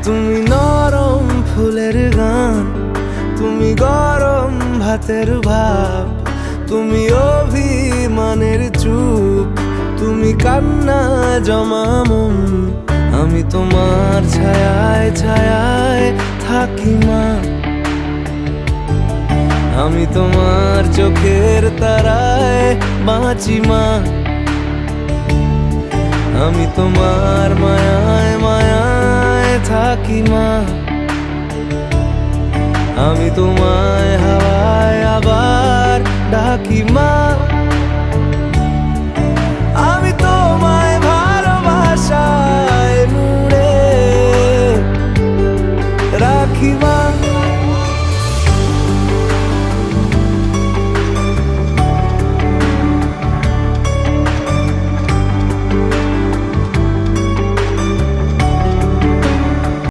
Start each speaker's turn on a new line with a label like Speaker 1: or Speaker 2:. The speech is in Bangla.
Speaker 1: তুমি নরম ফুলের গান, তুমি গরম ভাতের ভাব, তুমি অভিমানের চুপ, তুমি কান্না জমা মন। আমি তোমার ছায়ায় ছায়ায় থাকি মা, আমি তোমার চোখের তারায় বাঁচি মা, আমি তোমার মায়ায় মায়ায় থাকি মা, আমি তোমায় হাওয়ায় আবার ডাকি মা।